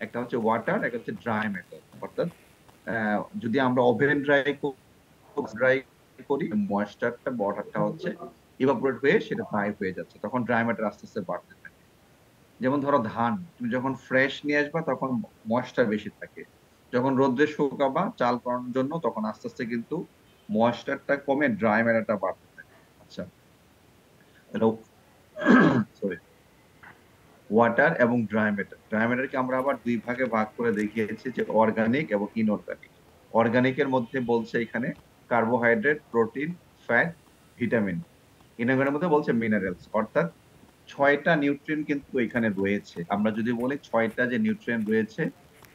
একটা হচ্ছে ওয়াটার, একটা হচ্ছে ড্রাই ম্যাটার। অর্থাৎ যদি আমরা ওভেন ড্রাই করি, ময়েশ্চারটা ওয়াটারটা হচ্ছে ইভাপোরেট হয়ে সেটা ড্রাই হয়ে যাচ্ছে, তখন ড্রাই ম্যাটার আস্তে আস্তে বাড়তে থাকে। যেমন ধরো ধান তুমি যখন ফ্রেশ নিয়ে আসবা তখন ময়েশ্চার বেশি থাকে, যখন রোদ্রে শুকাবা চাল করানোর জন্য তখন আস্তে আস্তে কিন্তু ময়েশ্চারটা কমে ড্রাই ম্যাটারটা বাড়তে থাকে। আচ্ছা, তাহলে সরি, ওয়াটার এবং ড্রাই ম্যাটার, ড্রাই ম্যাটারকে আমরা আবার দুই ভাগে ভাগ করে দেখিয়েছি, যে অর্গানিক এবং ইনঅর্গানিক। অর্গানিকের মধ্যে বলছে এখানে কার্বোহাইড্রেট, প্রোটিন, ফ্যাট, ভিটামিন। ইনঅর্গানিকের মধ্যে বলছে মিনারেলস। অর্থাৎ ছয়টা নিউট্রিয়েন্ট কিন্তু এখানে রয়েছে। আমরা যদি বলি ছয়টা যে নিউট্রিয়েন্ট রয়েছে,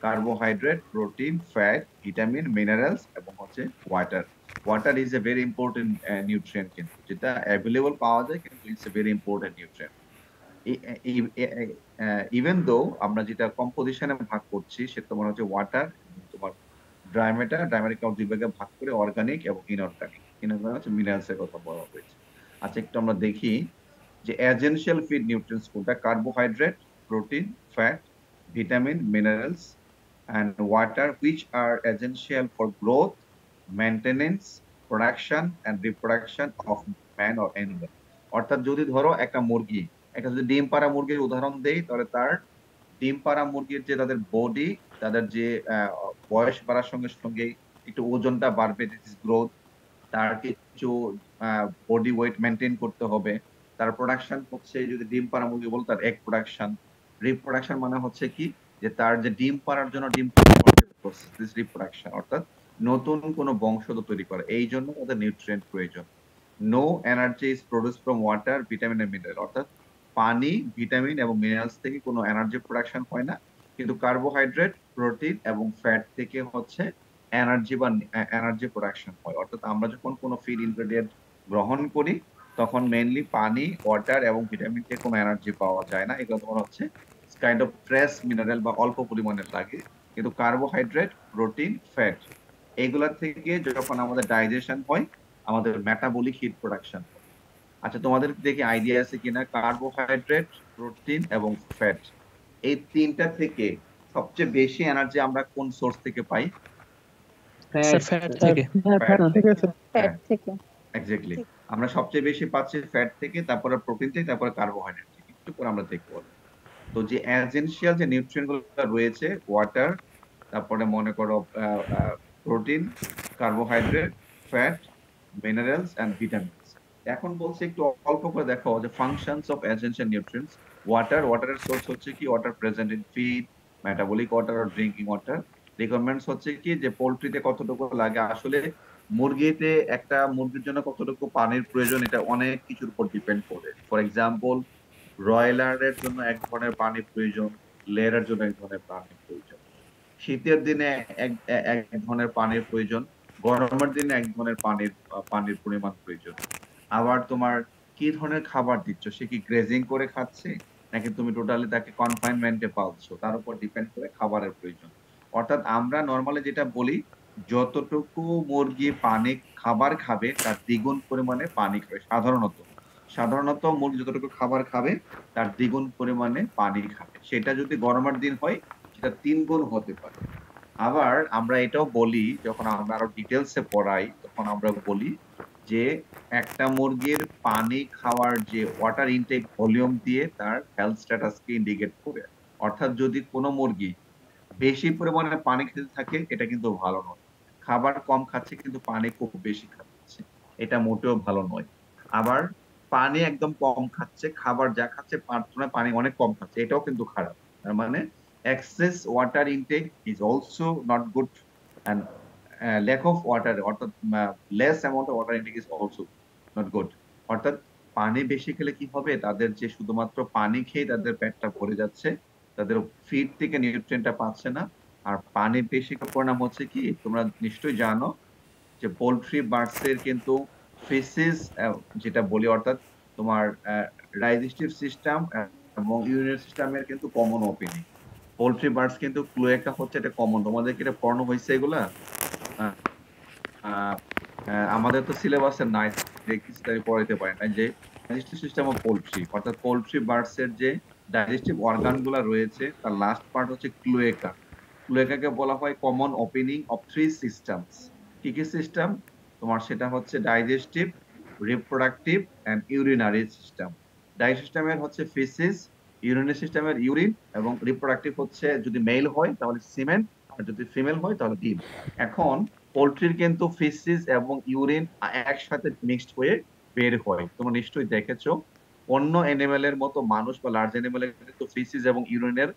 carbohydrate, protein, fat, vitamin, minerals এবং হচ্ছে water. Water is a very important nutrient, কিন্তু যেটা অ্যাভেলেবল পাওয়া যায়, কিন্তু it's a very important nutrient. Even though আমরা যেটা কম্পোজিশনে ভাগ করছি সেটা তোমার হচ্ছে ওয়াটার, তোমার ড্রাই ম্যাটার, ড্রাই ম্যাটারকে দুই ভাগে ভাগ করে অর্গানিক এবং ইনঅর্গানিক। ইনঅর্গানিক হচ্ছে মিনারেলস এর কথা বলা হয়েছে। আচ্ছা, একটু আমরা দেখি যে এসেনশিয়াল ফিড নিউট্রিয়েন্টস কোনটা। Carbohydrate, protein, fat, vitamin, minerals and water, which are essential for growth, maintenance, production and reproduction of man or animal। অর্থাৎ যদি ধরো একটা মুরগি, একটা যদি ডিম পাড়া মুরগির উদাহরণ দেই, তাহলে তার ডিম পাড়া মুরগির যে তাদের বডি, তাদের যে বয়স বাড়ার সঙ্গে সঙ্গে একটু ওজনটা বাড়বে, দিস ইজ গ্রোথ। তার কিছু বডি ওয়েট মেনটেন করতে হবে। তার প্রোডাকশন হচ্ছে, যদি ডিম পাড়া মুরগি বল, তার এগ প্রোডাকশন। রিপ্রোডাকশন মানে হচ্ছে কি, যে তার যে ডিম পাড়ার জন্য ডিম প্রসেস রিপ্রোডাকশন, অর্থাৎ নতুন কোনো বংশধর তৈরি করে, এই জন্য তাদের নিউট্রিয়েন্ট প্রয়োজন। No energy is produce from water, vitamin and mineral. অর্থাৎ পানি, ভিটামিন এবং মিনারেলস থেকে কোনো এনার্জি প্রোডাকশন হয় না, কিন্তু কার্বোহাইড্রেট, প্রোটিন এবং ফ্যাট থেকে হচ্ছে এনার্জি বা এনার্জি প্রোডাকশন হয়। অর্থাৎ আমরা যখন কোনো ফিড ইনগ্রেডিয়েন্ট গ্রহণ করি তখন মেইনলি পানি, ওয়াটার এবং ভিটামিন থেকে কোনো এনার্জি পাওয়া যায় না, এগুলো তোমার হচ্ছে কাইন্ড অফ ট্রেস মিনারেল বা অল্প পরিমাণে লাগে। কিন্তু কার্বোহাইড্রেট, প্রোটিন, ফ্যাট এগুলা থেকে যখন আমাদের ডাইজেশন হয়, আমাদের মেটাবলিক হিট প্রোডাকশন হয়। আচ্ছা, তোমাদের দেখি আইডিয়া আছে কিনা, কার্বোহাইড্রেট, প্রোটিন এবং ফ্যাট, এই তিনটা থেকে সবচেয়ে বেশি এনার্জি আমরা কোন সোর্স থেকে পাই? Sir fat. Fat fat. থেকে। হ্যাঁ, ফ্যাট ফ্যাট থেকে। থেকে আছে। ফ্যাট হ্যাঁ, থেকে। এক্স্যাক্টলি। আমরা সবচেয়ে বেশি পাচ্ছি ফ্যাট থেকে, তারপরে প্রোটিন থেকে, তারপরে কার্বোহাইড্রেট থেকে। একটু পরে আমরা দেখবো। তো যে এসেনশিয়াল যে নিউট্রিয়েন্ট গুলো রয়েছে, ওয়াটার, তারপরে মনে করো protein, carbohydrate, fat, minerals and vitamins. এখন বলছে একটু অল্প করে দেখো যে functions of essential nutrients. Water, ওয়াটারের সোর্স হচ্ছে কি, water present in feed, metabolic water আর ড্রিঙ্কিং ওয়াটার। রিকোয়ারমেন্টস হচ্ছে কি, যে পোল্ট্রিতে কতটুকু লাগে আসলে, মুরগিতে একটা মুরগির জন্য কতটুকু পানির প্রয়োজন এটা অনেক কিছুর উপর ডিপেন্ড করে। ফর এক্সাম্পল, ব্রয়লারের জন্য এক ধরনের পানির প্রয়োজন, লেয়ারের জন্য এক ধরনের পানির প্রয়োজন, শীতের দিনে এক এক ধরনের পানির প্রয়োজন, গরমের দিনে এক ধরনের পানির পরিমাণ প্রয়োজন। আবার তোমার কি ধরনের খাবার দিচ্ছ, সে কি গ্রেজিং করে খাচ্ছে নাকি তুমি টোটালি তাকে কনফাইনমেন্টে পালছো, তার উপর ডিপেন্ড করে খাবারের প্রয়োজন। অর্থাৎ আমরা নর্মালি যেটা বলি, যতটুকু মুরগি পানি খাবার খাবে তার দ্বিগুণ পরিমাণে পানি খাবে। সাধারণত সাধারণত মুরগি যতটুকু খাবার খাবে তার দ্বিগুণ পরিমাণে পানি খাবে। সেটা যদি গরমের দিন হয় সেটা 3 গুণ হতে পারে। আবার আমরা এটাও বলি, যখন আমরা আরো ডিটেলসে পড়াই তখন আমরা বলি যে একটা মুরগির পানি খাওয়ার যে ওয়াটার ইনটেক ভলিউম দিয়ে তার হেলথ স্ট্যাটাসকে ইন্ডিকেট করে। অর্থাৎ যদি কোনো মুরগি বেশি পরিমাণে পানি খেতে থাকে এটা কিন্তু ভালো নয়, খাবার কম খাচ্ছে কিন্তু পানি খুব বেশি খাচ্ছে, এটা মোটেও ভালো নয়। আবার পানি একদম কম খাচ্ছে, খাবার যা খাচ্ছে তার তুলনায় পানি অনেক কম খাচ্ছে, এটাও কিন্তু খারাপ। তার মানে excess water intake is also not good, and lack of water, অর্থাৎ less amount of water intake is also not good. অর্থাৎ পানি বেশি খেলে কি হবে, তাদের যে শুধুমাত্র পানি খেয়ে তাদের পেটটা ভরে যাচ্ছে, তাদের ফিড থেকে নিউট্রিয়েন্টটা পাচ্ছে না। আর পানি বেশি খাওয়ার পরিণাম হচ্ছে কি, তোমরা নিশ্চয়ই জানো যে পোল্ট্রি বার্ডস এর কিন্তু ফেসিস, যেটা বলি, অর্থাৎ তোমার ডাইজেস্টিভ সিস্টেম এবং ইউরিনারি সিস্টেমের কিন্তু কমন ওপেনিং। পোল্ট্রি বার্ডস কিন্তু ক্লোয়েকা হচ্ছে, এটা কমন, তোমাদের কি এটা পড়ানো হয়েছে এগুলা? আহ, আহ, আমাদের তো সিলেবাসে নাই, কিছু তাই পড়াইতে পারে না, যে ডাইজেস্টিভ সিস্টেম অফ পোল্ট্রি, অর্থাৎ পোল্ট্রি বার্ডস এর যে ডাইজেস্টিভ অর্গান গুলা রয়েছে, তার লাস্ট পার্ট হচ্ছে ক্লোয়েকা। ক্লোয়েকাকে বলা হয় common opening of three systems. কি কি সিস্টেম? তোমার সেটা হচ্ছে digestive, reproductive and urinary system. Digestive সিস্টেমের হচ্ছে ফিসিস, ইউরিনারি সিস্টেমের ইউরিন, এবং রিপ্রোডাক্টিভ হচ্ছে যদি মেল হয় তাহলে সিমেন্ট, আর যদি ফিমেল হয় তাহলে ডিম। এখন পোল্ট্রির কিন্তু ফিসিস এবং ইউরিন একসাথে মিক্সড হয়ে বের হয়, তোমরা নিশ্চয়ই দেখেছো। অন্য অ্যানিমেলের মতো মানুষ বা লার্জ অ্যানিমেলের কিন্তু ফিসিস এবং ইউরিনের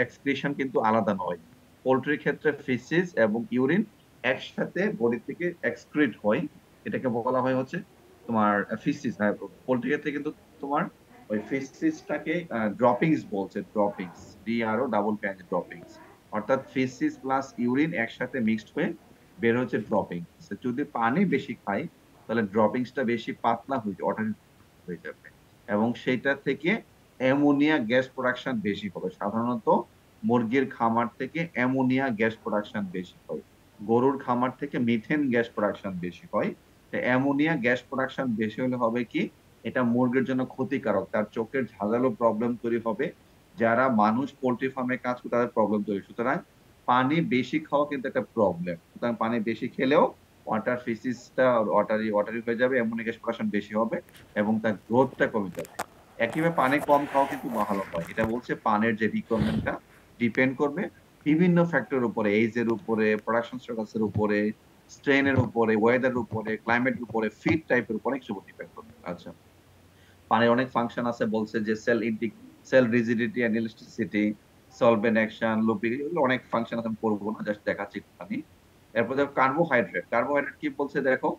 এক্সক্রিশন কিন্তু আলাদা নয়। পোল্ট্রির ক্ষেত্রে ফিসিস এবং ইউরিন একসাথে বডি থেকে এক্সক্রিট হয়, এটাকে বলা হয় হচ্ছে তোমার ফিসিস। পোল্ট্রির ক্ষেত্রে কিন্তু তোমার ওই ফিসিসটাকে ড্রপিংস বলছে, ড্রপিংস, DRO ডাবল প্যাচ ড্রপিংস। অর্থাৎ ফিসিস প্লাস ইউরিন একসাথে মিক্সড হয়ে বের হচ্ছে ড্রপিংস। যদি পানি বেশি খাই তাহলে ড্রপিংসটা বেশি পাতলা হয়ে যাবে, এবং সেটা থেকে অ্যামোনিয়া গ্যাস প্রোডাকশন বেশি হবে। সাধারণত মুরগির খামার থেকে অ্যামোনিয়া গ্যাস প্রোডাকশন বেশি হয়, গরুর খামার থেকে মিথেন গ্যাস প্রোডাকশন বেশি হয়। অ্যামোনিয়া গ্যাস প্রোডাকশন বেশি হলে হবে কি, এটা মুরগির জন্য ক্ষতিকারক, তার চোখের ঝাঁঝালো প্রবলেম তৈরি হবে। যারা মানুষ পোল্ট্রি ফার্মে কাজ করে তাদের প্রবলেম তৈরি, সুতরাং পানি বেশি খাওয়া কিন্তু একটা প্রবলেম। সুতরাং পানি বেশি খেলেও ওয়াটার ফিসিসটা ওয়াটারি ওয়াটারি হয়ে যাবে, অ্যামোনিয়া গ্যাস প্রোডাকশন বেশি হবে এবং তার গ্রোথটা কমে যাবে। একইভাবে পানি কম খাওয়া কিন্তু ভালো হয়। এটা বলছে পানের যে রিকোয়ারমেন্টটা ডিপেন্ড করবে বিভিন্ন ফ্যাক্টরের উপরে, এইজের উপরে, প্রোডাকশন স্ট্যাটাসের উপরে, স্ট্রেনের উপরে, ওয়েদারের উপরে, ক্লাইমেটের উপরে, ফিড টাইপের উপরে অনেক কিছু ডিপেন্ড করবে। আচ্ছা, পানির অনেক ফাংশন আছে, বলছে যে cell rigidity and elasticity, solvent action, lubrication, এগুলো অনেক ফাংশন আছে, আমি পড়বো না, জাস্ট দেখাচ্ছি একটুখানি। এরপর দেখো কার্বোহাইড্রেট। কার্বোহাইড্রেট কি বলছে দেখো,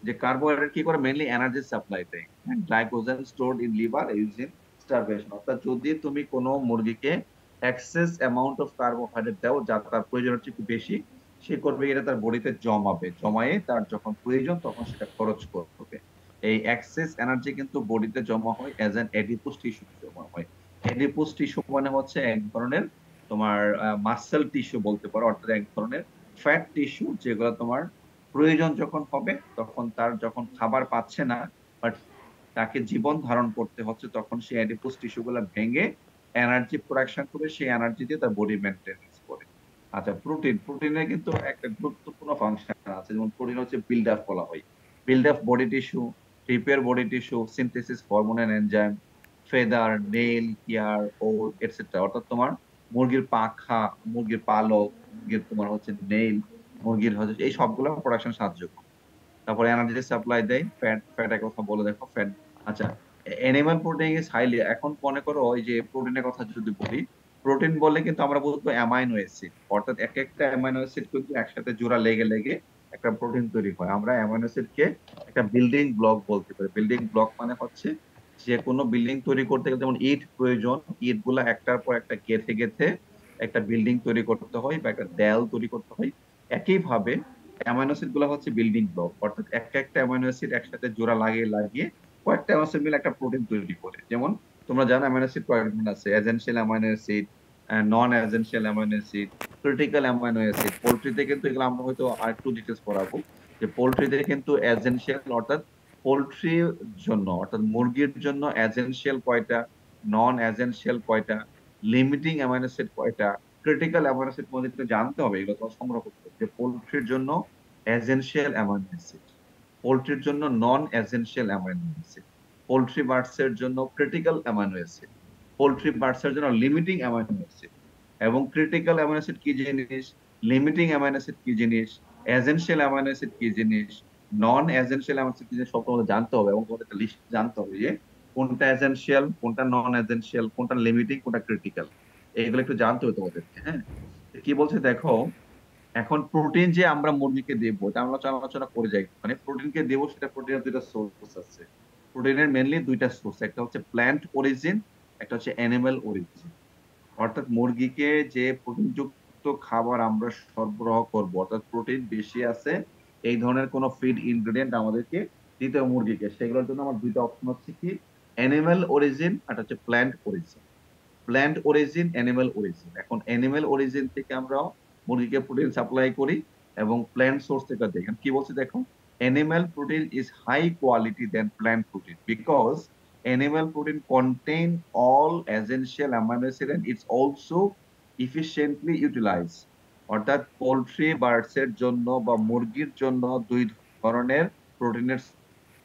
যে কার্বোহাইড্রেট কি করে, মেইনলি এনার্জি সাপ্লাই দেয়। Glycogen stored in liver using starvation. অর্থাৎ যদি তুমি কোনো মুরগিকে এক্সেস অ্যামাউন্ট অফ কার্বোহাইড্রেট দাও, যা তার প্রয়োজন হচ্ছে একটু বেশি, সে করবে এটা তার বডিতে জমাবে, জমায়ে তার যখন প্রয়োজন তখন সেটা খরচ করবে। এই এক্সেস এনার্জি কিন্তু বডিতে জমা হয় অ্যাজ এন এডিপোস টিস্যু জমা হয়। এডিপোস টিস্যু মানে হচ্ছে এক ধরনের তোমার মাসেল টিস্যু বলতে পারো, অর্থাৎ এক ধরনের ফ্যাট টিস্যু, যেগুলো তোমার প্রয়োজন যখন হবে, তখন তার যখন খাবার পাচ্ছে না বাট তাকে জীবন ধারণ করতে হচ্ছে, তখন সেই অ্যাডিপোস টিস্যু গুলা ভেঙে এনার্জি প্রোডাকশন করে, সেই এনার্জি দিয়ে তার বডি মেনটেনেন্স করে। আচ্ছা, প্রোটিনের কিন্তু একটা গুরুত্বপূর্ণ ফাংশন আছে, যেমন প্রোটিন হচ্ছে বিল্ড আপ বলা হয়, build up body tissue, repair body tissue, synthesis hormone and enzyme, feather, nail, hair, ও এটসেট্রা। অর্থাৎ তোমার মুরগির পাখা, মুরগির পালক, মুরগির তোমার হচ্ছে নেইল, মুরগির হচ্ছে এই সবগুলো প্রোডাকশন সাহায্য করে। তারপরে এনার্জি সাপ্লাই দেয়, ফ্যাট এর কথা বলে দেখো, ফ্যাট। আচ্ছা, এনিম্যাল প্রোটিন ইজ হাইলি, এখন মনে করো ওই যে প্রোটিনের কথা যদি বলি, প্রোটিন বললে কিন্তু আমরা বুঝবো অ্যামাইনো অ্যাসিড, অর্থাৎ এক একটা অ্যামাইনো অ্যাসিড কিন্তু একসাথে জোড়া লেগে লেগে একটা প্রোটিন তৈরি হয়। আমরা অ্যামাইনো অ্যাসিড কে একটা বিল্ডিং ব্লক বলতে পারি। বিল্ডিং ব্লক মানে হচ্ছে যে কোনো বিল্ডিং তৈরি করতে গেলে যেমন ইট প্রয়োজন, ইট গুলা একটার পর একটা গেঁথে গেঁথে একটা বিল্ডিং তৈরি করতে হয় বা একটা দেয়াল তৈরি করতে হয়। একইভাবে অ্যামাইনো অ্যাসিড গুলো হচ্ছে বিল্ডিং ব্লক, অর্থাৎ এক একটা অ্যামাইনো অ্যাসিড একসাথে জোড়া লাগিয়ে লাগিয়ে কয়েকটা অ্যামাইনো অ্যাসিড মিলে একটা প্রোটিন তৈরি করে। যেমন তোমরা জানো অ্যামাইনো অ্যাসিড কয়েক ধরনের আছে, essential amino acid, non essential amino acid, critical amino acid. পোল্ট্রিতে কিন্তু এগুলো আমরা হয়তো আরেকটু ডিটেলস পড়াবো, যে পোল্ট্রিতে কিন্তু এসেনশিয়াল, অর্থাৎ পোল্ট্রির জন্য, অর্থাৎ মুরগির জন্য এসেনশিয়াল কয়টা, নন এসেনশিয়াল কয়টা, লিমিটিং অ্যামাইনো অ্যাসিড কয়টা, ক্রিটিক্যাল অ্যামাইনো অ্যাসিড তোমাদের একটু জানতে হবে, এগুলো তোমার সংগ্রহ করতে হবে। যে পোল্ট্রির জন্য এসেনশিয়াল অ্যামাইনো অ্যাসিড, পোল্ট্রির জন্য non essential amino acid, poultry birds এর জন্য critical amino acid, poultry birds এর জন্য লিমিটিং অ্যামাইনো অ্যাসিড। এবং ক্রিটিক্যাল অ্যামাইনো অ্যাসিড কি জিনিস, লিমিটিং অ্যামাইনো অ্যাসিড কি জিনিস, এসেনশিয়াল অ্যামাইনো অ্যাসিড কি জিনিস, নন এসেনশিয়াল অ্যামাইনো অ্যাসিড কি জিনিস, সব তোমাদের জানতে হবে, এবং তোমাদের একটা লিস্ট জানতে হবে যে কোনটা এসেনশিয়াল, কোনটা নন এসেনশিয়াল, কোনটা লিমিটিং, কোনটা ক্রিটিক্যাল। এগুলো একটু জানতে হবে তোমাদেরকে, হ্যাঁ। কি বলছে দেখো, এখন প্রোটিন যে আমরা মুরগিকে দেবো, এটা আমরা আলোচনা করে যাই, মানে প্রোটিনকে দেবো, সেটা প্রোটিনের দুইটা সোর্স আছে। প্রোটিনের মেনলি দুইটা সোর্স, একটা হচ্ছে প্ল্যান্ট অরিজিন, একটা হচ্ছে অ্যানিমাল অরিজিন। অর্থাৎ মুরগিকে যে প্রোটিন যুক্ত খাবার আমরা সরবরাহ করব, অর্থাৎ প্রোটিন বেশি আছে এই ধরনের কোন ফিড ইনগ্রেডিয়েন্ট আমাদেরকে দিতে হবে মুরগিকে, সেগুলোর জন্য আমার দুইটা অপশন হচ্ছে কি, অ্যানিমাল অরিজিন আর হচ্ছে plant origin. Plant origin, animal origin. এখন অ্যানিমাল অরিজিন থেকে আমরা মুরগিকে প্রোটিন সাপ্লাই করি, এবং প্ল্যান্ট সোর্স থেকে দেখেন কি বলছে দেখো, animal protein is high quality then plant protein because Animal protein contain all essential amino acid and it's also efficiently utilized. অর্থাৎ পোল্ট্রি বার্ডস এর জন্য বা মুরগির জন্য দুই ধরনের প্রোটিনের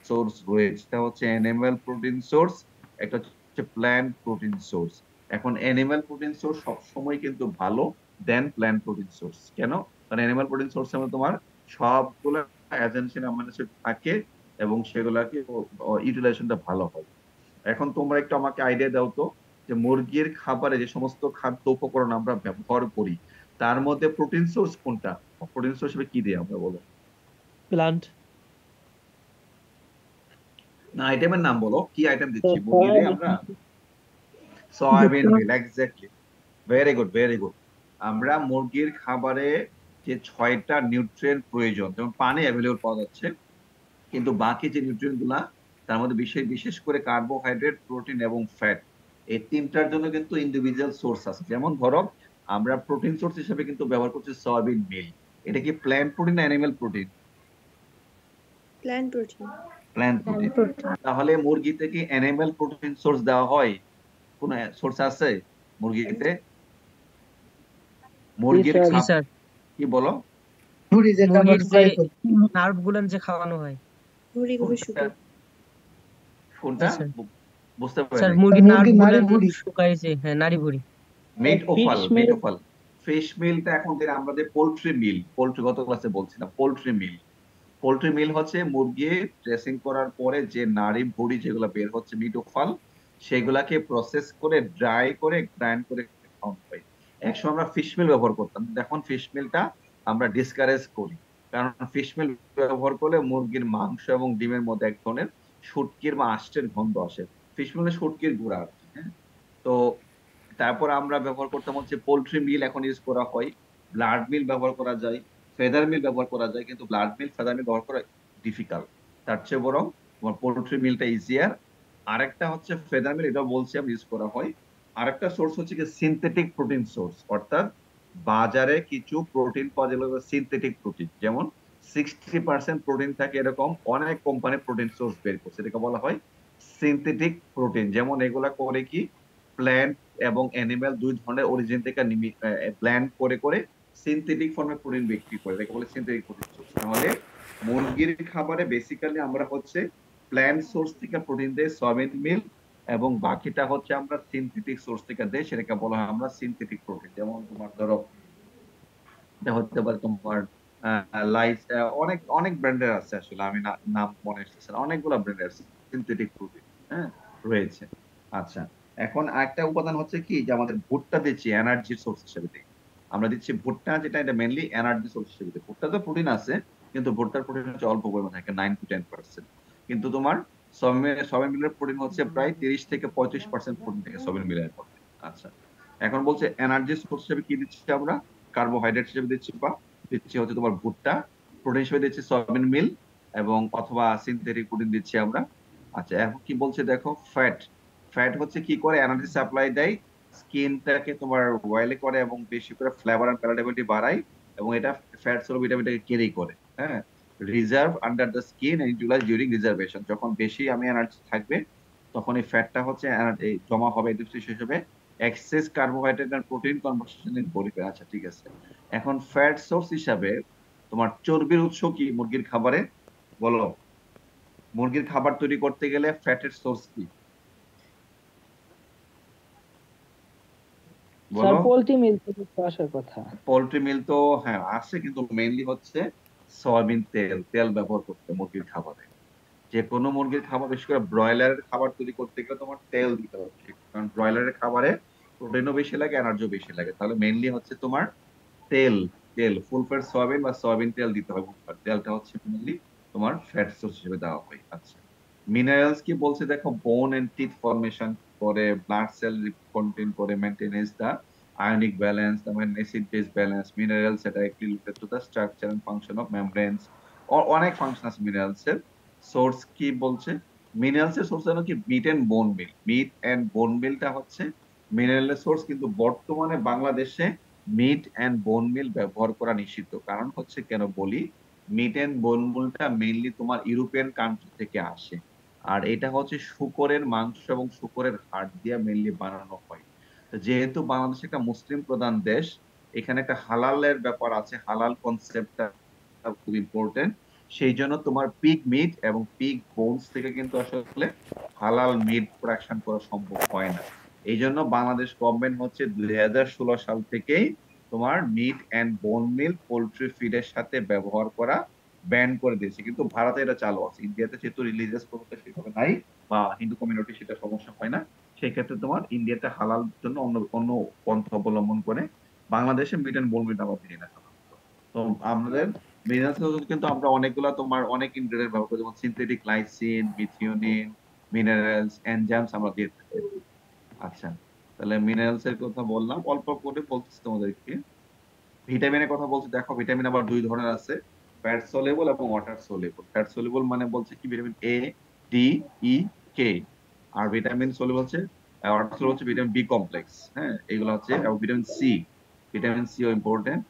সোর্স রয়েছে। একটা হচ্ছে অ্যানিমাল প্রোটিন সোর্স, একটা হচ্ছে প্ল্যান্ট প্রোটিন সোর্স। এখন অ্যানিমাল প্রোটিন সোর্স সবসময় কিন্তু ভালো দেন প্ল্যান্ট প্রোটিন সোর্স। কেন? কারণ অ্যানিমাল প্রোটিন সোর্স এর মধ্যে তোমার সবগুলো এসেনশিয়াল অ্যামাইনো অ্যাসিড থাকে এবং সেগুলাকে ইউটিলাইজেশনটা ভালো হয়। এখন তোমরা একটু আমাকে আইডিয়া দাও তো, যে মুরগির খাবারে যে সমস্ত খাদ্য উপকরণ আমরা ব্যবহার করি তার মধ্যে প্রোটিন সোর্স কোনটা? প্রোটিন সোর্স হিসেবে কি দিই আমরা, বলো? প্লান্ট। না, আইটেমের নাম বলো, কি আইটেম দিচ্ছি মুরগিরে আমরা? সয়াবিন মিল, exactly. Very good, very good. আমরা মুরগির খাবারে যে 6টা নিউট্রিয়েন্ট প্রয়োজন, যেমন পানি অ্যাভেলেবল পাওয়া যাচ্ছে, কিন্তু বাকি যে নিউট্রিয়েন্ট গুলা তার মধ্যে বিশেষ বিশেষ করে কার্বোহাইড্রেট, প্রোটিন এবং ফ্যাট, এই তিনটার জন্য কিন্তু ইন্ডিভিজুয়াল সোর্স আছে। যেমন ধরো আমরা প্রোটিন সোর্স হিসেবে কিন্তু ব্যবহার করছি সয়াবিন মিল। এটা কি প্ল্যান্ট প্রোটিন না animal protein? Plant protein. Plant protein. তাহলে মুরগিতে কি অ্যানিমাল প্রোটিন সোর্স দেওয়া হয়? কোন সোর্স আছে মুরগিতে? মুরগির জি স্যার। কি বলো? মুরগির যে নার্ভ গুলান যে খাওয়ানো হয়। ভুঁড়ি খুবই শুকনো। কোনটা? জি স্যার। বুঝতে স্যার পারিনি। মুরগির নার্ভ গুলান শুকাইছে, হ্যাঁ নাড়ি ভুঁড়ি। Meat offal, meat offal. Fish মিলটা এখন যেটা আমরা যে পোল্ট্রি মিল, পোল্ট্রি গত ক্লাসে বলছিলাম, পোল্ট্রি মিল। পোল্ট্রি মিল হচ্ছে মুরগি ড্রেসিং করার পরে যে নাড়ি ভুঁড়ি যেগুলো বের হচ্ছে মিট ওফাল, সেগুলাকে প্রসেস করে ড্রাই করে গ্রাইন্ড করে খাওয়ানো হয়। একসময় আমরা ফিশ মিল ব্যবহার করতাম, এখন ফিশ মিলটা আমরা ডিসকারেজ করি। কারণ ফিশ মিল ব্যবহার করলে মুরগির মাংস এবং ডিমের মধ্যে এক ধরনের শুটকির বা আষ্টের গন্ধ আসে। ফিশ মিলে শুটকির গুঁড়া আর কি, হ্যাঁ। তো তারপর আমরা ব্যবহার করতাম হচ্ছে পোল্ট্রি মিল, এখন ইউজ করা হয়। ব্লাড মিল ব্যবহার করা যায়, ফেদার মিল ব্যবহার করা যায়, কিন্তু ব্লাড মিল ফেদার মিল ব্যবহার করা ডিফিকাল্ট। তার চেয়ে বরং তোমার পোল্ট্রি মিলটা ইজিয়ার। আরেকটা হচ্ছে ফেদার মিল, এটা বলছি আমি, ইউজ করা হয়। আরেকটা সোর্স হচ্ছে কি সিনথেটিক প্রোটিন সোর্স, অর্থাৎ বাজারে কিছু প্রোটিন পাওয়া যেগুলো সিনথেটিক প্রোটিন, যেমন 60% প্রোটিন থাকে এরকম অনেক কোম্পানি প্রোটিন সোর্স বের করছে, এটাকে বলা হয় সিনথেটিক প্রোটিন। যেমন এগুলা করে কি প্ল্যান্ট এবং অ্যানিমাল দুই ধরনের অরিজিন থেকে ব্ল্যান্ড করে করে সিনথেটিক ফর্মে প্রোটিন বিক্রি করে, এটাকে বলে সিনথেটিক প্রোটিন সোর্স। তাহলে মুরগির খাবারে বেসিক্যালি আমরা হচ্ছে প্ল্যান্ট সোর্স থেকে প্রোটিন দেই, সয়াবিন মিল, এবং বাকিটা হচ্ছে আমরা সিনথেটিক সোর্স থেকে দেই, সেটাকে বলা হয় আমরা সিনথেটিক প্রোটিন। যেমন তোমার ধরো এটা হতে পারে তোমার লাইস, অনেক অনেক ব্র্যান্ডের আছে, আসলে আমি নাম মনে আসতেছে না, অনেকগুলো ব্র্যান্ডের সিনথেটিক প্রোটিন, হ্যাঁ, রয়েছে। আচ্ছা, এখন আরেকটা উপাদান হচ্ছে কি, যে আমাদের ভুট্টা দিচ্ছি এনার্জির সোর্স হিসেবে দিই। আমরা দিচ্ছি ভুট্টা, যেটা এটা মেনলি এনার্জি সোর্স হিসেবে দিই। ভুট্টা তো প্রোটিন আছে, কিন্তু ভুট্টার প্রোটিন হচ্ছে অল্প পরিমাণে থাকে, 9 to 10%। কিন্তু তোমার সয়াবিন মিলের প্রোটিন হচ্ছে প্রায় 30 থেকে 35% প্রোটিন থেকে সয়াবিন মিলের মধ্যে। আচ্ছা, এখন বলছে এনার্জি সোর্স হিসেবে কি দিচ্ছি আমরা? কার্বোহাইড্রেট হিসেবে দিচ্ছি, বা দিচ্ছি হচ্ছে তোমার ভুট্টা। প্রোটিন হিসেবে দিচ্ছি সয়াবিন মিল, এবং অথবা সিনথেটিক প্রোটিন দিচ্ছি আমরা। আচ্ছা, এখন কি বলছে দেখো, ফ্যাট। ফ্যাট হচ্ছে কি করে, এনার্জি সাপ্লাই দেয়, স্কিনটাকে তোমার অয়েলি করে এবং বেশি করে ফ্লেভার এন্ড প্যালাটেবিলিটি বাড়ায়, এবং এটা ফ্যাট সলুবল ভিটামিনটাকে ক্যারি করে, হ্যাঁ। Reserve under the skin and utilize during reservation, যখন বেশি আমি এনার্জি থাকবে তখন এই ফ্যাটটা হচ্ছে এই জমা হবে টিস্যু হিসেবে excess carbohydrate and protein conversation in body. আচ্ছা, ঠিক আছে। এখন ফ্যাট সোর্স হিসাবে তোমার চর্বির উৎস কি মুরগির খাবারে, বলো? মুরগির খাবার তৈরি করতে গেলে ফ্যাটের সোর্স কি, বলো? পোল্ট্রি মিল থেকে তো আসার কথা। পোল্ট্রি মিল তো হ্যাঁ আছে, কিন্তু মেইনলি হচ্ছে সয়াবিন তেল, তেল ব্যবহার করতে মুরগির খাবারে। যে কোনো মুরগির খাবার, বিশেষ করে ব্রয়লারের খাবার তৈরি করতে গেলে তোমার তেল দিতে হচ্ছে, কারণ ব্রয়লারের খাবারে প্রোটিনও বেশি লাগে, এনার্জিও বেশি লাগে। তাহলে মেইনলি হচ্ছে তোমার তেল, তেল ফুল ফ্যাট সয়াবিন বা সয়াবিন তেল দিতে হবে। তেলটা হচ্ছে মেইনলি তোমার ফ্যাট সোর্স হিসেবে দেওয়া হয়। আচ্ছা, মিনারেলস কি বলছে দেখো, বোন এন্ড টিথ ফর্মেশন করে, ব্লাড সেল কন্টেইন করে, maintenance the ionic balance, the acid base balance. Minerals are directly related to the structure and function of membranes. অনেক ফাংশন আছে মিনারেলস এর। সোর্স কি বলছে, মিনারেলস এর সোর্স হলো কি মিট এন্ড বোন মিল। মিট এন্ড বোন মিলটা হচ্ছে মিনারেলের সোর্স, কিন্তু বর্তমানে বাংলাদেশে মিট এন্ড বোন মিল ব্যবহার করা নিষিদ্ধ। কারণ হচ্ছে, কেন বলি, মিট এন্ড বোন মিলটা মেইনলি তোমার ইউরোপিয়ান কান্ট্রি থেকে আসে। আর এটা হচ্ছে শূকরের মাংস এবং শূকরের হাড় দিয়ে মেনলি বানানো হয়। তো যেহেতু বাংলাদেশ একটা মুসলিম প্রধান দেশ, এখানে একটা হালালের ব্যাপার আছে, হালাল কনসেপ্টটা খুব ইম্পর্টেন্ট। সেই জন্য তোমার পিগ মিট এবং পিগ বোনস থেকে কিন্তু আসলে হালাল মিট প্রোডাকশন করা সম্ভব হয় না। এই জন্য বাংলাদেশ গভর্নমেন্ট হচ্ছে 2016 সাল থেকেই তোমার মিট এন্ড বোন মিল পোল্ট্রি ফিডের সাথে ব্যবহার করা ব্যান করে দিয়েছে, কিন্তু ভারতে এটা চালু আছে। ইন্ডিয়াতে যেহেতু রিলিজিয়াস প্রথা সেভাবে নাই বা হিন্দু কমিউনিটি, সেটা সমস্যা হয় না। সেই ক্ষেত্রে তোমার ইন্ডিয়াতে হালাল জন্য অন্য অন্য পন্থা অবলম্বন করে, বাংলাদেশে মিট এন্ড বোন মিল আবার দিই না সাধারণত। তো আমাদের মিনারেলস কিন্তু আমরা অনেকগুলা তোমার অনেক ইনগ্রেডিয়েন্ট ব্যবহার করি, যেমন synthetic lysine, methionine, minerals, enzymes আমরা দিয়ে থাকি। আচ্ছা, তাহলে মিনারেলস এর কথা বললাম, অল্প করে বলতেছি তোমাদেরকে। ভিটামিনের কথা বলছি, দেখো ভিটামিন আবার দুই ধরনের আছে, ফ্যাট সলিউবল এবং ওয়াটার সলিউবল। ফ্যাট সলিউবল মানে বলছে কি vitamin A, D, E, K. আর ভিটামিন সলিউবল হচ্ছে ওয়াটার সলিউবল হচ্ছে ভিটামিন বি কমপ্লেক্স। হ্যাঁ, এগুলো হচ্ছে, এবং ভিটামিন সি, ভিটামিন সি ও ইম্পর্টেন্ট।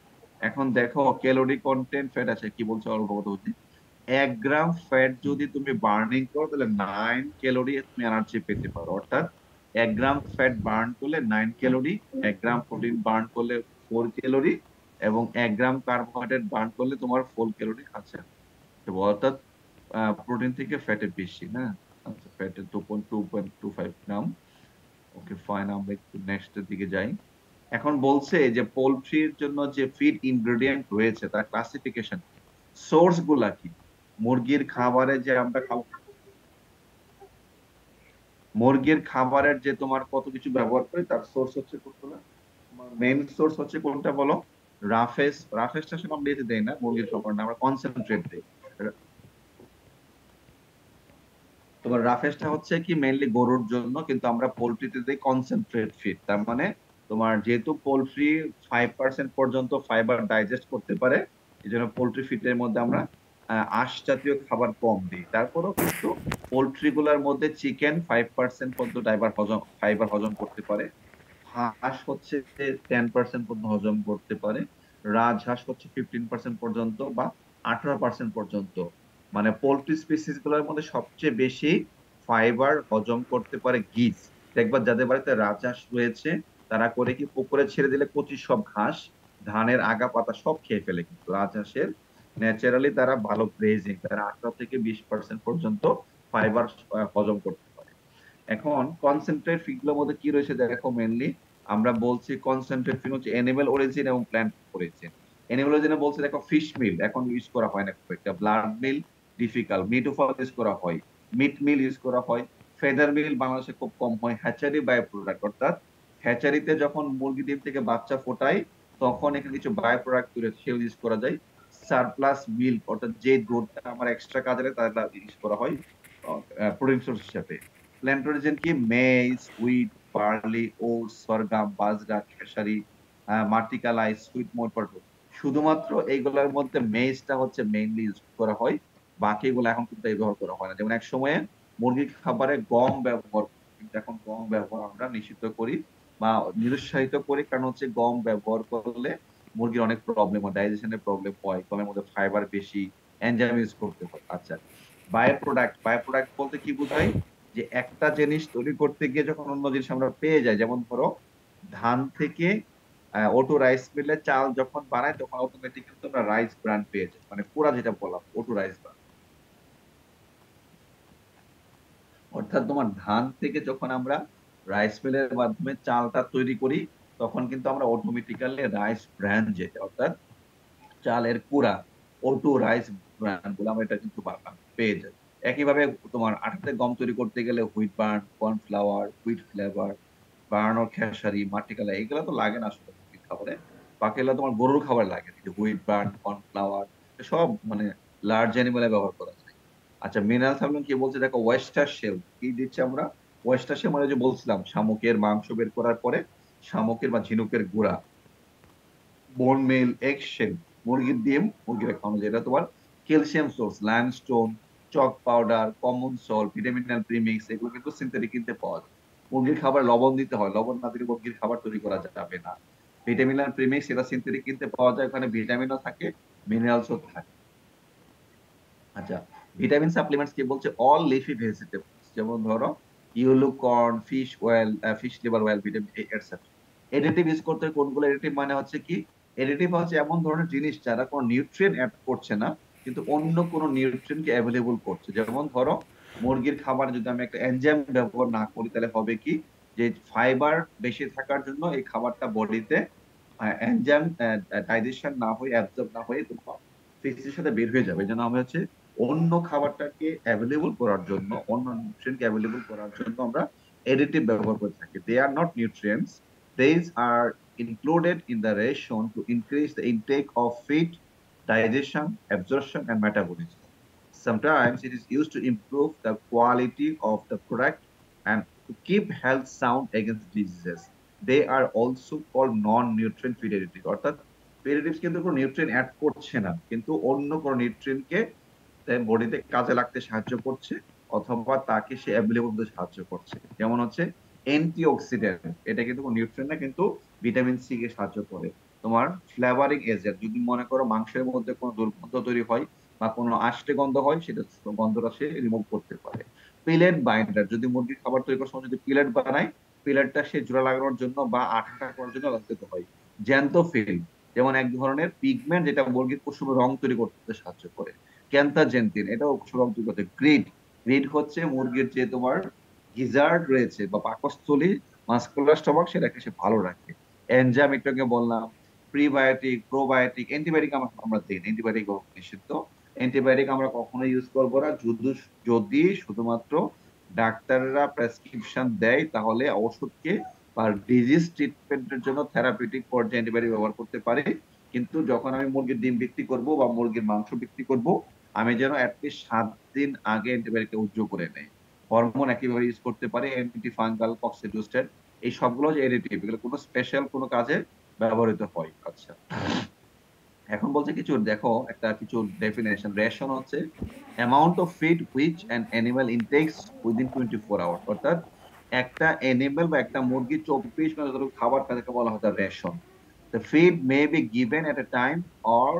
এখন দেখো ক্যালোরি কন্টেন্ট ফ্যাট আছে কি বলছে, অল্প কথা বলছি। 1 গ্রাম ফ্যাট যদি তুমি বার্নিং করো তাহলে 9 ক্যালোরি তুমি এনার্জি পেতে পারো। অর্থাৎ 1 গ্রাম ফ্যাট বার্ন করলে 9 ক্যালোরি, 1 গ্রাম প্রোটিন বার্ন করলে 4 ক্যালোরি, এবং 1 গ্রাম কার্বোহাইড্রেট বার্ন করলে তোমার 4 ক্যালোরি আছে। তো অর্থাৎ প্রোটিন থেকে ফ্যাটে বেশি না। আচ্ছা, ফ্যাটে 2.25 গ্রাম। ওকে ফাইন, আমরা একটু নেক্সট এর দিকে যাই। এখন বলছে যে পোলট্রির জন্য যে ফিড ইনগ্রেডিয়েন্ট রয়েছে তার ক্লাসিফিকেশন, সোর্স গুলা কি। মুরগির খাবারে যে আমরা মুরগির খাবারের যে তোমার কত কিছু ব্যবহার করি, তার সোর্স হচ্ছে কোনগুলা, তোমার মেইন সোর্স হচ্ছে কোনটা বলো? রাফেসটা আসলে আমরা এতে দেই না, মুরগির খাবার না, আমরা কনসেন্ট্রেট দিই। তোমার রাফেসটা হচ্ছে কি মেইনলি গরুর জন্য, কিন্তু আমরা পোলট্রিতে দিই কনসেন্ট্রেট ফিড। তার মানে তোমার যেহেতু পোলট্রি 5% পর্যন্ত ফাইবার ডাইজেস্ট করতে পারে, এই জন্য পোলট্রি ফিডের মধ্যে আমরা আঁশ জাতীয় খাবার কম দিই। তারপরেও কিন্তু পোলট্রি গুলার মধ্যে চিকেন 5% পর্যন্ত ফাইবার হজম করতে পারে, হাঁস হচ্ছে 10% পর্যন্ত হজম করতে পারে, রাজহাঁস হচ্ছে 15% পর্যন্ত বা 18% পর্যন্ত। মানে পোল্ট্রি স্পিসিস গুলোর মধ্যে সবচেয়ে বেশি ফাইবার হজম করতে পারে গিজ। দেখবা যাদের বাড়িতে রাজহাঁস রয়েছে, তারা করে কি পুকুরে ছেড়ে দিলে কচি সব ঘাস, ধানের আগা পাতা সব খেয়ে ফেলে, কিন্তু রাজহাঁসের ন্যাচারালি তারা ভালো গ্রেজিং, তারা 18 থেকে 20% পর্যন্ত ফাইবার হজম করতে পারে। এখন কনসেন্ট্রেট ফিড গুলোর মধ্যে কি রয়েছে দেখো, মেনলি আমরা বলছি কনসেন্ট্রেট ফিড হচ্ছে অ্যানিমেল অরিজিন এবং প্ল্যান্ট অরিজিন। অ্যানিমেল অরিজিনে বলছে দেখো ফিশ মিল এখন ইউজ করা হয় না খুব একটা, blood meal difficult, meat offer use করা হয়, মিট মিল ইউজ করা হয়, ফেদার মিল বাংলাদেশে খুব কম হয়, হ্যাচারি বাই প্রোডাক্ট, অর্থাৎ হ্যাচারিতে যখন মুরগি ডিম থেকে বাচ্চা ফোটায় তখন এখানে কিছু বাই প্রোডাক্ট তৈরি হয়, সেও ইউজ করা যায়। সারপ্লাস মিল্ক, অর্থাৎ যে দুধটা আমার এক্সট্রা কাজে লাগে তাহলে ইউজ করা হয় প্রোটিন সোর্স হিসেবে। প্ল্যান্ট অরিজিন কি মেজ, হুইট, বার্লি, ওটস, সরগম, বাজরা, খেসারি, মাটিকালাই, সুইট মোট পটেটো। শুধুমাত্র এইগুলোর মধ্যে মেজটা হচ্ছে মেইনলি ইউজ করা হয়, বাকিগুলো এখন কিন্তু ব্যবহার করা হয় না। যেমন এক সময়ে মুরগির খাবারে গম ব্যবহার, কিন্তু এখন গম ব্যবহার আমরা নিষিদ্ধ করি বা নিরুৎসাহিত করি, কারণ হচ্ছে গম ব্যবহার করলে মুরগির অনেক প্রবলেম হয়, ডাইজেশনের প্রবলেম হয়, গমের মধ্যে ফাইবার বেশি, এনজাইম ইউজ করতে হয়। আচ্ছা, বাই প্রোডাক্ট বলতে কি বোঝায়, যে একটা জিনিস তৈরি করতে গিয়ে যখন অন্য জিনিস আমরা পেয়ে যাই, যেমন ধরো ধান থেকে অটো রাইস মিলে চাল যখন বানায় তখন অটোমেটিক কিন্তু আমরা রাইস ব্র্যান্ড পেয়ে যাই, মানে পুরা যেটা বললাম অটো রাইস ব্র্যান্ড। অর্থাৎ তোমার ধান থেকে যখন আমরা রাইস মিলের মাধ্যমে চালটা তৈরি করি, তখন কিন্তু আমরা অটোমেটিক্যালি রাইস ব্র্যান্ড, যেটা অর্থাৎ চালের কুড়া, অটো রাইস ব্র্যান্ড গুলো আমরা এটা কিন্তু পেয়ে যাই। একইভাবে তোমার আটাতে গম তৈরি করতে গেলে wheat bran, cornflour, wheat flavour, bran ও খেসারি, মাটিকালা, এগুলো তো লাগে না আসলে মুরগির খাবারে, বাকি এগুলো তোমার গরুর খাবার লাগে, হুইট বার্ন, কর্নফ্লাওয়ার, সব মানে লার্জ অ্যানিমেলে ব্যবহার করা যায়। আচ্ছা, মিনারেল সাপ্লিমেন্ট কি বলছে দেখো, ওয়েস্টার শেল কি দিচ্ছে আমরা, ওয়েস্টার শেল মানে যে বলছিলাম শামুকের মাংস বের করার পরে শামুকের বা ঝিনুকের গুঁড়া, বোন মিল, এগ শেল, মুরগির ডিম, মুরগির খাওয়ানো, যেটা তোমার calcium source, limestone, chalk powder, common salt, ভিটামিনাল প্রিমিক্স, এগুলো কিন্তু সিনথেটিক কিনতে পাওয়া যায়। মুরগির খাবার লবণ দিতে হয়, লবণ না দিলে মুরগির খাবার তৈরি করা যাবে না। ভিটামিনাল প্রিমিক্স এটা সিনথেটিক কিনতে পাওয়া যায়, ওখানে ভিটামিনও থাকে, মিনারেলসও থাকে। আচ্ছা, ভিটামিন সাপ্লিমেন্টস কি বলছে, অল লিফি ভেজিটেবলস, যেমন ধরো yellow corn, fish oil, fish liver oil, vitamin A etcetera. Additive use করতে কোনগুলো এডিটিভ মানে হচ্ছে কি, এডিটিভ হচ্ছে এমন ধরনের জিনিস যারা কোনো নিউট্রিয়েন্ট অ্যাড করছে না কিন্তু অন্য কোনো নিউট্রিয়েন্টকে অ্যাভেলেবল করছে। যেমন ধরো মুরগির খাবার যদি আমি একটা এনজাইম ব্যবহার না করি তাহলে হবে কি, যে ফাইবার বেশি থাকার জন্য এই খাবারটা বডিতে এনজাইম ডাইজেশন না হয়ে, অ্যাবজর্ব না হয়ে তোমার ফিক্সের সাথে বের হয়ে যাবে। এই জন্য আমরা হচ্ছে অন্য খাবারটাকে অ্যাভেলেবল করার জন্য, অন্য নিউট্রিয়েন্টকে অ্যাভেলেবল করার জন্য আমরা এডিটিভ ব্যবহার করে থাকি। They are not nutrients, these are included in the ration to increase the intake of feed, digestion, absorption, and metabolism. Sometimes it is used to improve the quality of the product and to keep health sound against diseases. They are also called non-nutrient feed additives. অর্থাৎ feed কিন্তু কোনো nutrient add করছে না কিন্তু অন্য কোনো নিউট্রিয়েন্টকে বডিতে কাজে লাগতে সাহায্য করছে অথবা তাকে সে অ্যাভেলেবল হতে সাহায্য করছে। যেমন হচ্ছে অ্যান্টিঅক্সিডেন্ট, এটা কিন্তু কোনো নিউট্রিয়েন্ট না কিন্তু ভিটামিন সি কে সাহায্য করে। তোমার ফ্লেভারিং এজেন্ট, যদি মনে করো মাংসের মধ্যে কোনো দুর্গন্ধ তৈরি হয় বা কোনো আষ্টে গন্ধ হয় সেটা গন্ধটা সে রিমুভ করতে পারে। পিলেট বাইন্ডার, যদি মুরগির খাবার তৈরি করার সময় যদি পিলেট বানায়, পিলেটটা সে জোড়া লাগানোর জন্য বা আঠাটা করার জন্য লাগাতে হয়। জ্যান্থোফিল, যেমন এক ধরনের পিগমেন্ট যেটা মুরগির পশম রং তৈরি করতে সাহায্য করে। ক্যান্থাজেন্টিন, এটাও পশম রং তৈরি করতে। গ্রিড, গ্রিড হচ্ছে মুরগির যে তোমার গিজার্ড রয়েছে বা পাকস্থলী, মাস্কুলার স্টমাক, সেটাকে সে ভালো রাখে। এনজাইম একটু আগে বললাম। প্রিবায়োটিক, প্রোবায়োটিক, অ্যান্টিবায়োটিক আমরা দিই, অ্যান্টিবায়োটিক নিষিদ্ধ। অ্যান্টিবায়োটিক আমরা কখনো ইউজ করবো না, যদি যদি শুধুমাত্র ডাক্তাররা প্রেসক্রিপশন দেয় তাহলে ওষুধকে বা ডিজিজ ট্রিটমেন্টের জন্য থেরাপিউটিক পর্যায়ে অ্যান্টিবায়োটিক ব্যবহার করতে পারে। কিন্তু যখন আমি মুরগির ডিম বিক্রি করব বা মুরগির মাংস বিক্রি করব, আমি যেন অ্যাটলিস্ট 7 দিন আগে অ্যান্টিবায়োটিক উজ্জ করে নেই। হরমোন একইভাবে ইউজ করতে পারে, অ্যান্টি ফাঙ্গাল, কক্সিডিওস্টেট, এই সবগুলো যে এডিটিভ, এগুলো কোনো স্পেশাল কোনো কাজে ব্যবহৃত হয়। আচ্ছা, এখন বলছে কিছু দেখো, একটা কিছু ডেফিনেশন। রেশন হচ্ছে amount of feed which an animal intakes within 24 hour, অর্থাৎ একটা অ্যানিমাল বা একটা মুরগি 24 ঘন্টা ধরে খাবার তাদেরকে বলা হয় ration. The feed may be given at a time or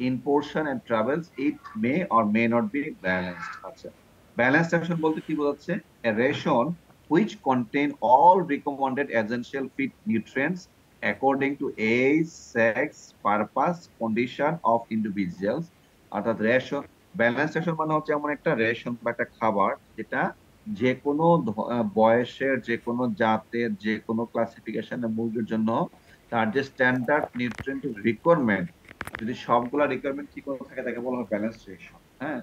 in portion and travels. It may or may not be balanced. আচ্ছা, ব্যালেন্সড রেশন বলতে কি বোঝাচ্ছে? A ration which contain all recommended essential feed nutrients according to age, sex, purpose, condition of individuals. অর্থাৎ ration, balance ration মানে হচ্ছে এমন একটা ration বা একটা খাবার যেটা যে কোনো বয়সের, যে কোনো জাতের, যে কোনো ক্লাসিফিকেশনের মুরগির জন্য তার যে স্ট্যান্ডার্ড নিউট্রিয়েন্ট রিকোয়ারমেন্ট, যদি সবগুলা রিকোয়ারমেন্ট ঠিক মতো থাকে তাকে বলা হয় ব্যালেন্স রেশন। হ্যাঁ,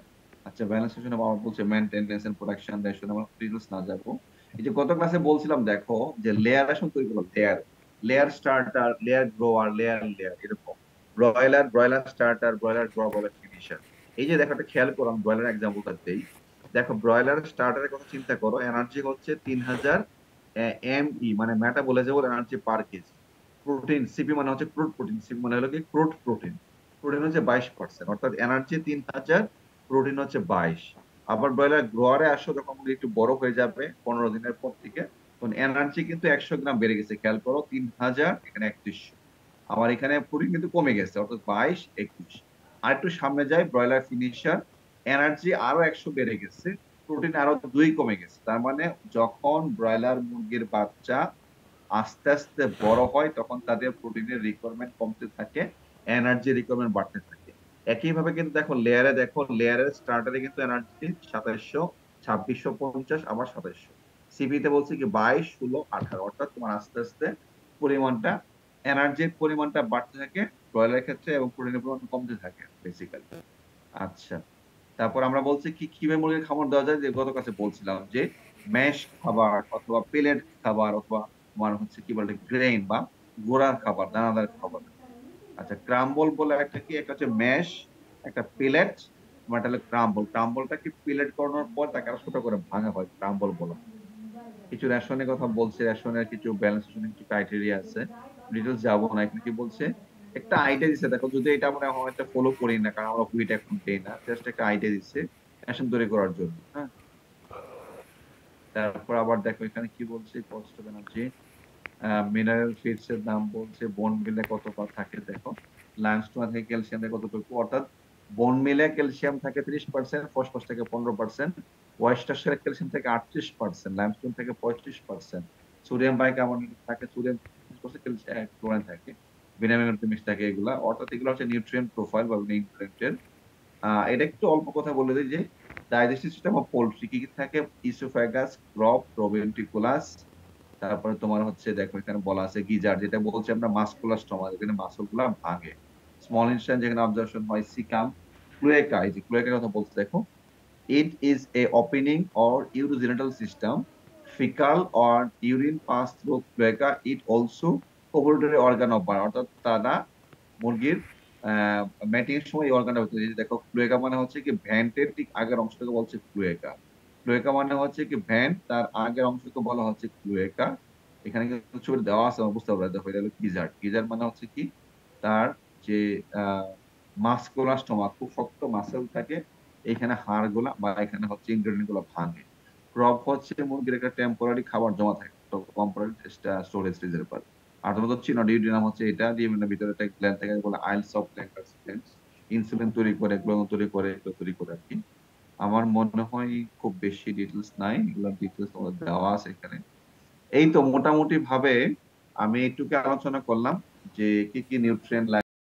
আচ্ছা, ব্যালেন্স রেশনে বাবা বলছে মেইনটেনেন্স এন্ড প্রোডাকশন রেশন, আমরা ডিটেইলস না যাবো। এই যে গত ক্লাসে বলছিলাম দেখো যে লেয়ার রেশন তৈরি করলো, layer, layer starter, layer grower, layer layer, এরকম broiler, broiler starter, broiler grow, broiler finisher. এই যে দেখো, একটা খেয়াল করো, আমি ব্রয়লার এক্সাম্পলটা দেই। দেখো ব্রয়লার স্টার্টারের কথা চিন্তা করো, এনার্জি হচ্ছে 3000 এমই, মানে মেটাবলিজেবল এনার্জি পার কেজি। প্রোটিন, সিপি মানে হচ্ছে ক্রুড প্রোটিন, সিপি মানে হলো কি ক্রুড প্রোটিন। প্রোটিন হচ্ছে 22%, অর্থাৎ এনার্জি 3000, প্রোটিন হচ্ছে 22। আবার ব্রয়লার গ্রোয়ারে আসো, যখন একটু বড় হয়ে যাবে 15 দিনের পর থেকে, তখন এনার্জি কিন্তু 100 গ্রাম বেড়ে গেছে। খেয়াল করো, 3000 এখানে 3100। আমার এখানে প্রোটিন কিন্তু কমে গেছে, অর্থাৎ 22, 21। আর একটু সামনে যাই, ব্রয়লার ফিনিশার, এনার্জি আরো 100 বেড়ে গেছে, প্রোটিন আরো 2 কমে গেছে। তার মানে যখন ব্রয়লার মুরগির বাচ্চা আস্তে আস্তে বড় হয় তখন তাদের প্রোটিনের রিকোয়ারমেন্ট কমতে থাকে, এনার্জি রিকোয়ারমেন্ট বাড়তে থাকে। একইভাবে কিন্তু দেখো লেয়ারে, দেখো লেয়ারের স্টার্টারে কিন্তু এনার্জি 2700, 2650, আবার 2700। সিপিতে বলছে কি 22, 16, 18, অর্থাৎ তোমার আস্তে আস্তে পরিমাণটা, এনার্জির পরিমাণটা বাড়তে থাকে ব্রয়লারের ক্ষেত্রে এবং প্রোটিনের পরিমাণ কমতে থাকে বেসিক্যালি। আচ্ছা, তারপর আমরা বলছি কি কিভাবে মুরগির খাবার দেওয়া যায়, যে গত কাছে বলছিলাম যে ম্যাশ খাবার অথবা পেলেট খাবার অথবা তোমার হচ্ছে কি বলে গ্রেইন বা গোড়ার খাবার, দানাদার খাবার। আচ্ছা, ক্রাম্বল বলে একটা কি, একটা হচ্ছে ম্যাশ, একটা পেলেট, তোমার একটা হলো ক্রাম্বল। ক্রাম্বলটা কি পেলেট করানোর পর তাকে আরো ছোট করে ভাঙা হয়, ক্রাম্বল বলা হয়। কিছু রেশনের কথা বলছে, রেশনের কিছু ব্যালেন্স, কিছু ক্রাইটেরিয়া আছে, ডিটেলস যাবো না। এখানে কি বলছে, একটা আইডিয়া দিচ্ছে, দেখো যদি এটা আমরা এখন একটা ফলো করি না কারণ আমরা হুইট এখন পেই না, জাস্ট একটা আইডিয়া দিচ্ছে রেশন তৈরি করার জন্য। হ্যাঁ, তারপর আবার দেখো এখানে কি বলছে, cost of energy, mineral feeds এর দাম বলছে, বোন মিলে কত থাকে দেখো, লাইমস্টোন থেকে ক্যালসিয়াম কতটুকু, অর্থাৎ বোন মিলে ক্যালসিয়াম থাকে 30%, ফসফরাস থাকে 15%, ওয়েস্টারশায়ার ক্যালসিয়াম থাকে 38%, লাইমস্টোন থাকে 35%, সোডিয়াম বাইকার্বনেট থাকে, সোডিয়াম 35%, ক্লোরাইন থাকে, ভিটামিন মিক্স থাকে, এগুলা অর্থাৎ এগুলো হচ্ছে নিউট্রিয়েন্ট প্রোফাইল বা নিউট্রিয়েন্টের। এটা একটু অল্প কথা বলে দিই যে ডাইজেস্টিভ সিস্টেম অফ পোল্ট্রি কি কি থাকে: ইসোফ্যাগাস, ক্রপ, প্রোভেন্ট্রিকুলাস, তারপরে তোমার হচ্ছে দেখো এখানে বলা আছে গিজার, যেটা বলছি আমরা মাসকুলার স্টমাক, এখানে মাসল গুলা ভাঙে। স্মল ইন্টেস্টাইন যেখানে অবজারভেশন হয় সিকাম, ক্লোয়েকা, এই যে ক্লোয়েকার কথা বলতে দেখো, it is a opening or urogenital system, fecal or urine pass through cloaca. It also ovulatory organ of birth, অর্থাৎ তারা মুরগির ম্যাটিং এর সময় এই অর্গানটা হচ্ছে, এই যে দেখো ক্লোয়েকা মানে হচ্ছে কি ভ্যান্টের ঠিক আগের অংশটাকে বলছে ক্লোয়েকা। ক্লোয়েকা মানে হচ্ছে কি ভ্যান্ট, তার আগের অংশকে বলা হচ্ছে ক্লোয়েকা। এখানে কিন্তু ছবি দেওয়া আছে, আমার বুঝতে পারবে। দেখো এটা হলো গিজার। গিজার মানে হচ্ছে কি তার যে মাস্কুলার স্টমাক, খুব শক্ত মাসেল থাকে, এখানে হাড় গুলা বা এখানে হচ্ছে ইন্টেরিয়র গুলো ভাঙে। ক্রপ হচ্ছে মুরগির একটা টেম্পোরারি খাবার জমা থাকে, টেম্পোরারি স্টোরেজ রিজার্ভার। আর তোমাদের চিনো ডিউডিনাম হচ্ছে এটা, ডিউডিনামের ভিতরে একটা গ্ল্যান্ড থাকে বলে আইলস অফ ল্যাঙ্গার্স গ্ল্যান্ড, ইনসুলিন তৈরি করে, গ্লুকাগন তৈরি করে, এগুলো তৈরি করে আর কি। আমার মনে হয় খুব বেশি ডিটেলস নাই, এগুলো ডিটেলস তোমাদের দেওয়া আছে এখানে। এই তো মোটামুটি ভাবে আমি একটু আলোচনা করলাম যে কি কি নিউট্রিয়েন্ট